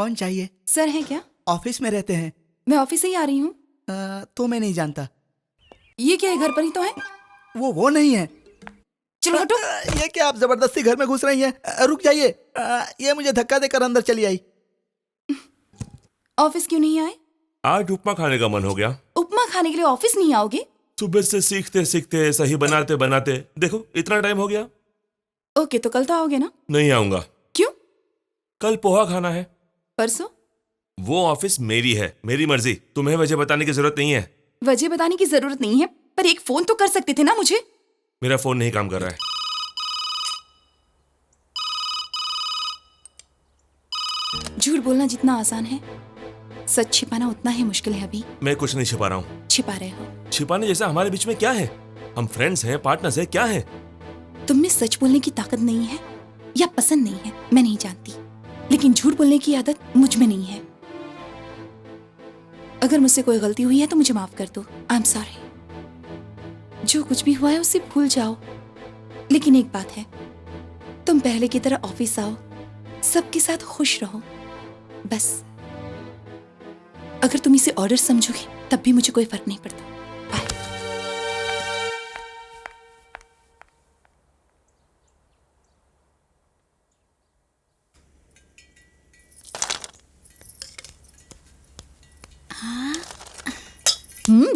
कौन चाहिए? सर हैं क्या? ऑफिस में रहते हैं। मैं ऑफिस से ही आ रही हूँ। तो मैं नहीं जानता। ये क्या है, घर पर ही तो है। वो नहीं है। चलो हटो। ये क्या आप जबरदस्ती घर में घुस रही हैं? रुक जाइए। ये मुझे धक्का देकर अंदर चली आई। ऑफिस क्यों नहीं आए? आज उपमा खाने का मन हो गया। उपमा खाने के लिए ऑफिस नहीं आओगे? सुबह से सीखते सीखते सही बनाते बनाते देखो इतना टाइम हो गया। ओके, तो कल तो आओगे ना? नहीं आऊंगा। क्यों? कल पोहा खाना है। परसों? वो ऑफिस मेरी है, मेरी मर्जी। तुम्हें वजह बताने की जरूरत नहीं है। वजह बताने की जरूरत नहीं है, पर एक फोन तो कर सकते थे ना मुझे। मेरा फोन नहीं काम कर रहा है। झूठ बोलना जितना आसान है, सच छिपाना उतना ही मुश्किल है। अभी मैं कुछ नहीं छिपा रहा हूँ। छिपा रहे हो। छिपाने जैसा हमारे बीच में क्या है? हम फ्रेंड्स हैं, पार्टनर्स हैं, क्या है? तुम में सच बोलने की ताकत नहीं है या पसंद नहीं है, मैं नहीं जानती, लेकिन झूठ बोलने की आदत मुझ में नहीं है। अगर मुझसे कोई गलती हुई है तो मुझे माफ कर दो। I am sorry. जो कुछ भी हुआ है उसे भूल जाओ। लेकिन एक बात है, तुम पहले की तरह ऑफिस आओ, सबके साथ खुश रहो, बस। अगर तुम इसे ऑर्डर समझोगे तब भी मुझे कोई फर्क नहीं पड़ता। बाय।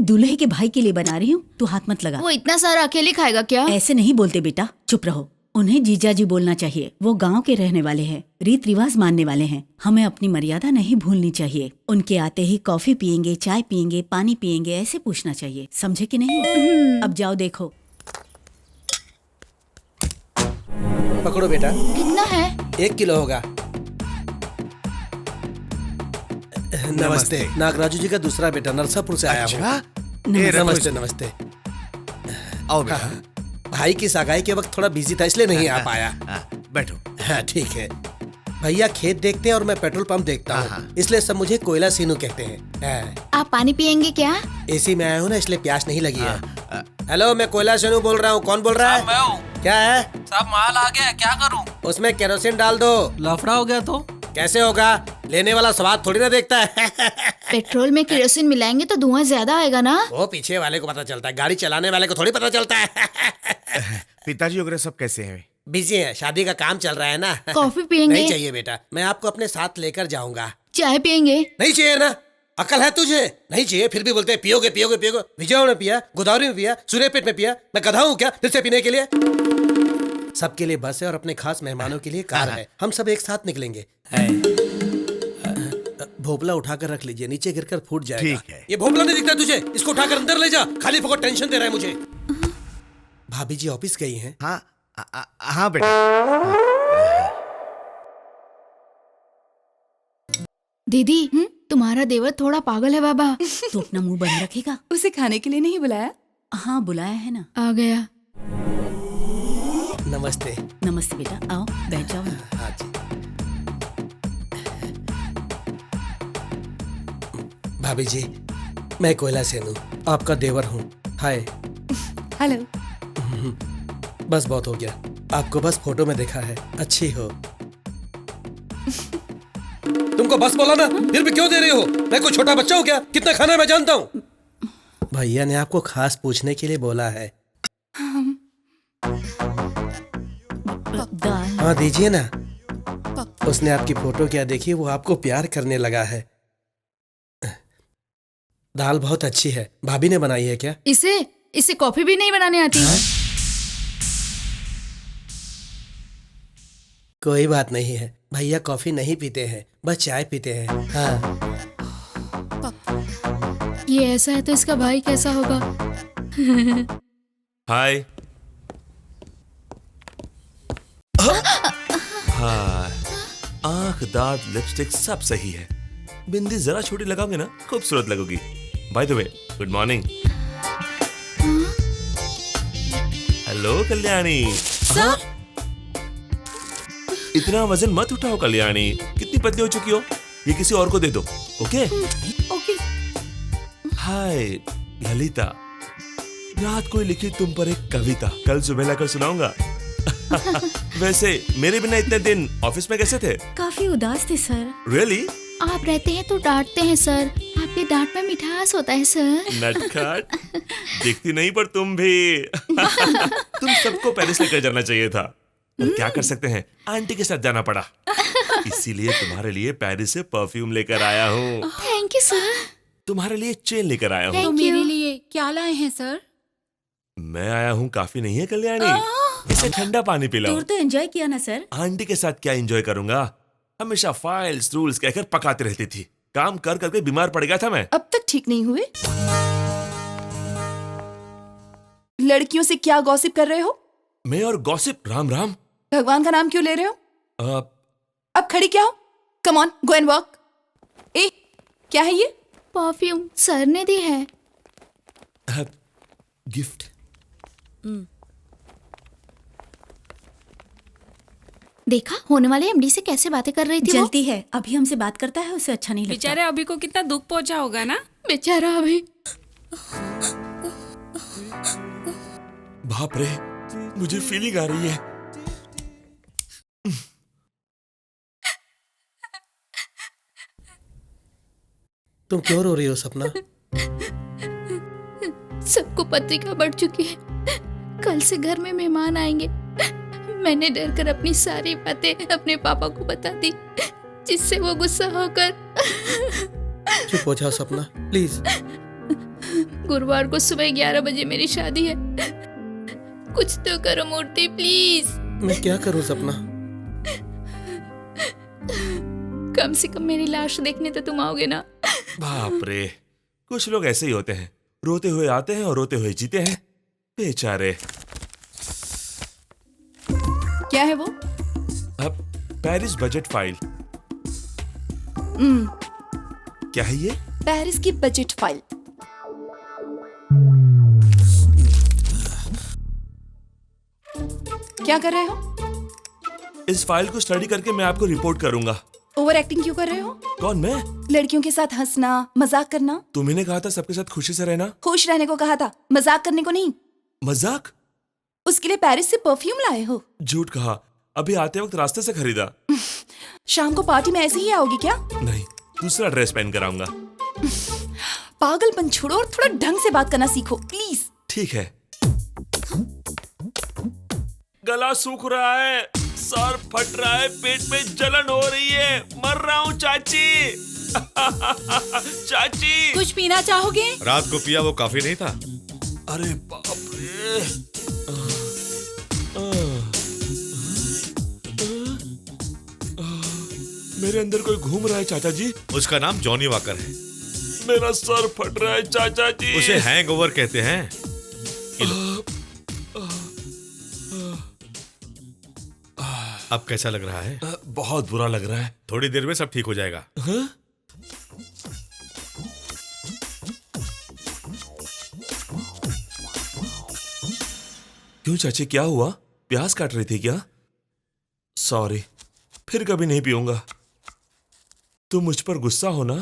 दूल्हे के भाई के लिए बना रही हूँ, तू हाथ मत लगा। वो इतना सारा अकेले खाएगा क्या? ऐसे नहीं बोलते बेटा, चुप रहो। उन्हें जीजाजी बोलना चाहिए। वो गांव के रहने वाले हैं, रीत रिवाज मानने वाले हैं। हमें अपनी मर्यादा नहीं भूलनी चाहिए। उनके आते ही कॉफी पियेंगे, चाय पियेंगे, पानी पियेंगे, ऐसे पूछना चाहिए। समझे कि नहीं? अब जाओ देखो। पकड़ो बेटा। कितना है? 1 किलो होगा। नमस्ते। नागराजू जी का दूसरा बेटा नरसापुर से आया हूँ। नमस्ते नमस्ते। आओ बेटा। भाई की सगाई के वक्त थोड़ा बिजी था, इसलिए नहीं आ पाया। बैठो। हाँ ठीक है। भैया खेत देखते हैं और मैं पेट्रोल पंप देखता हूँ, इसलिए सब मुझे कोयला सीनू कहते हैं। आप पानी पियेंगे क्या? एसी में आया हूँ ना, इसलिए प्यास नहीं लगी है। हेलो, मैं कोयला सीनू बोल रहा हूँ। कौन बोल रहा है? मैं हूँ। क्या है? साहब माल आ गया, क्या करूँ? उसमें केरोसिन डाल दो। लफड़ा हो गया तो? कैसे होगा? लेने वाला स्वाद थोड़ी ना देखता है। पेट्रोल में केरोसिन मिलाएंगे तो धुआं ज्यादा आएगा ना? वो पीछे वाले को पता चलता है, गाड़ी चलाने वाले को थोड़ी पता चलता है। पिताजी वगैरह सब कैसे हैं? बिजी है, शादी का काम चल रहा है ना। कॉफी पियेंगे? नहीं चाहिए बेटा, मैं आपको अपने साथ लेकर जाऊंगा। चाय पियेंगे? नहीं चाहिए ना, अकल है तुझे? नहीं चाहिए, फिर भी बोलते हैं पियोगे पियोगे पियोगे। विजय में पिया, गोदावरी में पिया, सूर्यपेट में पिया। मैं गधा हूँ क्या फिर से पीने के लिए? सबके लिए बस है और अपने खास मेहमानों के लिए कार है। हम सब एक साथ निकलेंगे। भोपला उठाकर रख लीजिए, नीचे गिरकर फूट जाएगा। ठीक है। ये भोपला नहीं दिखता तुझे? इसको उठाकर अंदर ले जा, खाली फोकट टेंशन दे रहा है मुझे। भाभी जी ऑफिस गई हैं? हाँ बेटा। दीदी, तुम्हारा देवर थोड़ा पागल है बाबा। तू अपना मुंह बंद रखेगा? उसे खाने के लिए नहीं बुलाया? हाँ बुलाया है ना। आ गया। नमस्ते। नमस्ते बेटा, आओ बैठ जाओ ना। हाँ जी। भाभी जी, मैं कोयला सेनू आपका देवर हूँ। हाय। हेलो। बस बहुत हो गया, आपको बस फोटो में देखा है, अच्छी हो। तुमको बस बोला ना, फिर भी क्यों दे रही हो? मैं कोई छोटा बच्चा हूँ क्या? कितना खाना है मैं जानता हूँ। भैया ने आपको खास पूछने के लिए बोला है। दाल। हाँ दीजिए ना। उसने आपकी फोटो क्या देखी, वो आपको प्यार करने लगा है। दाल बहुत अच्छी है, भाभी ने बनाई है क्या? इसे कॉफी भी नहीं बनाने आती? कोई बात नहीं है, भैया कॉफी नहीं पीते हैं, बस चाय पीते हैं। हाँ। ये ऐसा है तो इसका भाई कैसा होगा? हाय। हाय। आंख, दांत, लिपस्टिक सब सही है। बिंदी जरा छोटी लगाओगे ना, खूबसूरत लगोगी। By the way, good morning. Hello Kalyani. Sir? इतना वजन मत उठाओ कल्याणी, कितनी पतली हो चुकी हो। ये किसी और को दे दो। ओके? ओके। हाय ललिता, रात को लिखी तुम पर एक कविता कल सुबह लाकर सुनाऊंगा। वैसे मेरे बिना इतने दिन ऑफिस में कैसे थे? काफी उदास थे सर। रियली? आप रहते हैं तो डांटते हैं सर, आपके डांट में मिठास होता है सर। नटखट, दिखती नहीं पर तुम भी। तुम सबको पेरिस लेकर जाना चाहिए था, पर क्या कर सकते हैं, आंटी के साथ जाना पड़ा। इसीलिए तुम्हारे लिए पेरिस से परफ्यूम लेकर आया हूँ। Thank you sir. तुम्हारे लिए चेन लेकर आया हूँ। Thank तो you. मेरे लिए क्या लाए हैं सर? मैं आया हूँ काफी नहीं है कल्याणी, इसे ठंडा पानी पिलाओ। टूर तो एंजॉय किया ना सर? आंटी के साथ क्या एंजॉय करूंगा, हमेशा फाइल्स रूल्स कहकर पकाती रहती थी, काम कर करके बीमार पड़ गया था मैं। अब तक ठीक नहीं हुए? लड़कियों से क्या गॉसिप कर रहे हो? मैं और गॉसिप? राम राम। भगवान का नाम क्यों ले रहे हो? अब अब खड़ी क्या हो? Come on, go and work. ए, क्या है ये? परफ्यूम सर ने दी है। गिफ्ट। देखा होने वाले एमडी से कैसे बातें कर रही थी वो? जलती है, अभी हमसे बात करता है उसे अच्छा नहीं लगता। बेचारे अभी को कितना दुख पहुंचा होगा ना। बेचारा अभी। बाप रे, मुझे फीलिंग आ रही है। तुम क्यों रो रही हो सपना? सबको पत्रिका बढ़ चुकी है, कल से घर में मेहमान आएंगे। मैंने डर कर अपनी सारी बातें अपने पापा को बता दी, जिससे वो गुस्सा होकर। चुप हो जाओ सपना प्लीज। गुरुवार को सुबह 11 बजे मेरी शादी है, कुछ तो करो मूर्ति प्लीज। मैं क्या करूं सपना? कम से कम मेरी लाश देखने तो तुम आओगे ना? बाप रे, कुछ लोग ऐसे ही होते हैं, रोते हुए आते हैं और रोते हुए जीते हैं, बेचारे। क्या है वो? अब पेरिस बजट फाइल। क्या है ये? पेरिस की बजट फाइल। क्या कर रहे हो? इस फाइल को स्टडी करके मैं आपको रिपोर्ट करूंगा। ओवर एक्टिंग क्यों कर रहे हो? कौन, मैं? लड़कियों के साथ हंसना, मजाक करना। तुम्ही ने कहा था सबके साथ खुशी से रहना। खुश रहने को कहा था, मजाक करने को नहीं। मजाक? उसके लिए पेरिस से परफ्यूम लाए हो? झूठ कहा, अभी आते वक्त रास्ते से खरीदा। शाम को पार्टी में ऐसे ही आओगी क्या? नहीं, दूसरा ड्रेस पहन कर आऊंगा। पागलपन छोड़ो और थोड़ा ढंग से बात करना सीखो प्लीज। ठीक है। गला सूख रहा है, सर फट रहा है, पेट में जलन हो रही है, मर रहा हूँ चाची। चाची, कुछ पीना चाहोगे? रात को पिया वो काफी नहीं था? अरे बाप रे। मेरे अंदर कोई घूम रहा है चाचा जी। उसका नाम जॉनी वॉकर है। मेरा सर फट रहा है चाचा जी। उसे हैंगओवर कहते हैं। अब कैसा लग रहा है? बहुत बुरा लग रहा है। थोड़ी देर में सब ठीक हो जाएगा। हाँ? क्यों चाची, क्या हुआ? प्याज काट रही थी क्या? सॉरी, फिर कभी नहीं पीऊंगा। तुम मुझ पर गुस्सा हो ना?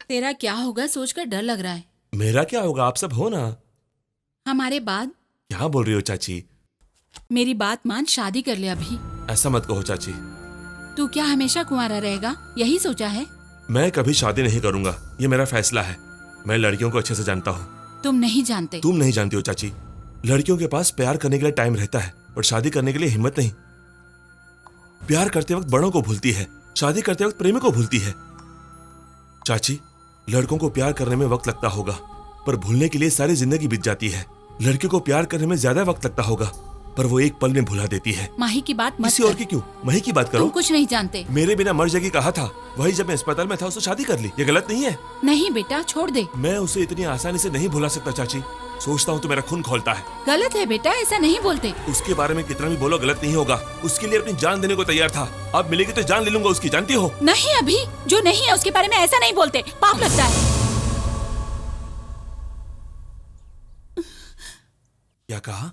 तेरा क्या होगा सोचकर डर लग रहा है। मेरा क्या होगा, आप सब हो ना। हमारे बाद? क्या बोल रही हो चाची? मेरी बात मान, शादी कर ले अभी। ऐसा मत कहो चाची। तू क्या हमेशा कुंवारा रहेगा, यही सोचा है? मैं कभी शादी नहीं करूंगा, ये मेरा फैसला है। मैं लड़कियों को अच्छे से जानता हूँ। तुम नहीं जानते। तुम नहीं जानती हो चाची। लड़कियों के पास प्यार करने के लिए टाइम रहता है और शादी करने के लिए हिम्मत नहीं। प्यार करते वक्त बड़ों को भूलती है, शादी करते वक्त प्रेमी को भूलती है। चाची, लड़कों को प्यार करने में वक्त लगता होगा, पर भूलने के लिए सारी जिंदगी बीत जाती है। लड़कियों को प्यार करने में ज्यादा वक्त लगता होगा, पर वो एक पल में भुला देती है। माही की बात मत किसी कर। और की क्यों? माही की बात करो। तुम कुछ नहीं जानते। मेरे बिना मर जाएगी कहा था, वही जब मैं अस्पताल में था उससे शादी कर ली। ये गलत नहीं है? नहीं बेटा, छोड़ दे। मैं उसे इतनी आसानी से नहीं भुला सकता चाची। सोचता हूँ तो मेरा खून खोलता है। गलत है बेटा, ऐसा नहीं बोलते। उसके बारे में कितना भी बोलो गलत नहीं होगा। उसके लिए अपनी जान देने को तैयार था। अब मिलेगी तो जान ले लूंगा उसकी, जानती हो। नहीं, अभी जो नहीं है उसके बारे में ऐसा नहीं बोलते, पाप लगता है। क्या कहा?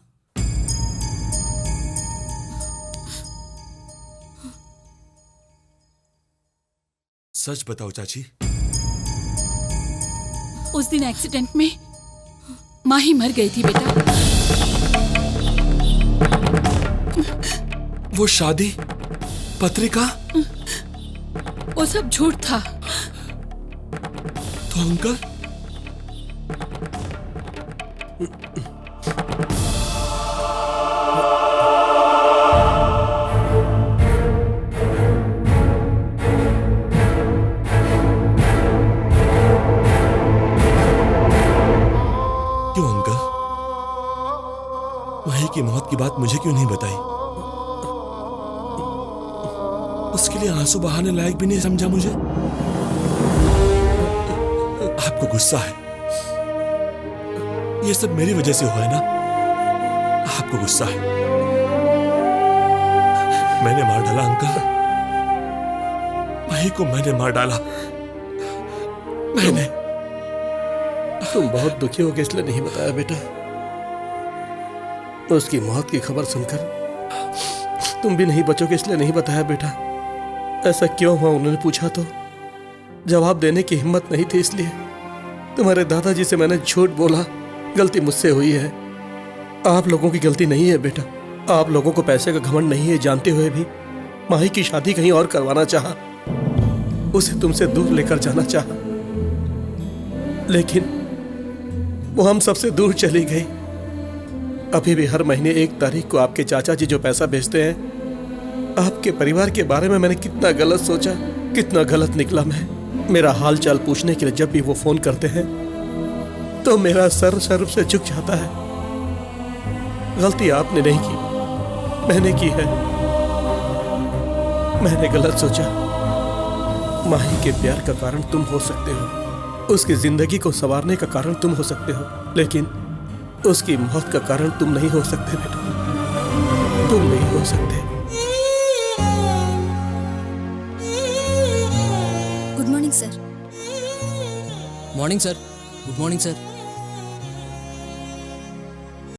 सच बताओ चाची। उस दिन एक्सीडेंट में माही मर गई थी बेटा। वो शादी पत्रिका वो सब झूठ था। तो अंकल क्यों अंकल माही की मौत की बात मुझे क्यों नहीं बताई? उसके लिए आंसू बहाने लायक भी नहीं समझा मुझे? आपको गुस्सा है, ये सब मेरी वजह से हुआ है ना? आपको गुस्सा है, मैंने मार डाला अंकल, माही को मैंने मार डाला। मैंने तुम बहुत दुखी हो के इसलिए नहीं बताया बेटा। उसकी मौत की खबर सुनकर तुम भी नहीं बचोगे इसलिए नहीं बताया बेटा। ऐसा क्यों हुआ उन्होंने पूछा तो जवाब देने की हिम्मत नहीं थी, इसलिए तुम्हारे दादाजी से मैंने झूठ बोला। गलती मुझसे हुई है, आप लोगों की गलती नहीं है बेटा। आप लोगों को पैसे का घमंड नहीं है जानते हुए भी माही की शादी कहीं और करवाना चाहा, उसे तुमसे दूर लेकर जाना चाहा, लेकिन वो हम सबसे दूर चली गई। अभी भी हर महीने 1 तारीख को आपके चाचा जी जो पैसा भेजते हैं, आपके परिवार के बारे में मैंने कितना गलत सोचा, कितना गलत निकला मैं। मेरा हाल चाल पूछने के लिए जब भी वो फोन करते हैं तो मेरा सर शर्म से झुक जाता है। गलती आपने नहीं की, मैंने की है। मैंने गलत सोचा। माही के प्यार का कारण तुम हो सकते हो, उसकी जिंदगी को संवारने का कारण तुम हो सकते हो, लेकिन उसकी मौत का कारण तुम नहीं हो सकते बेटा, तुम नहीं हो सकते। Good morning sir. Morning sir. Good morning sir.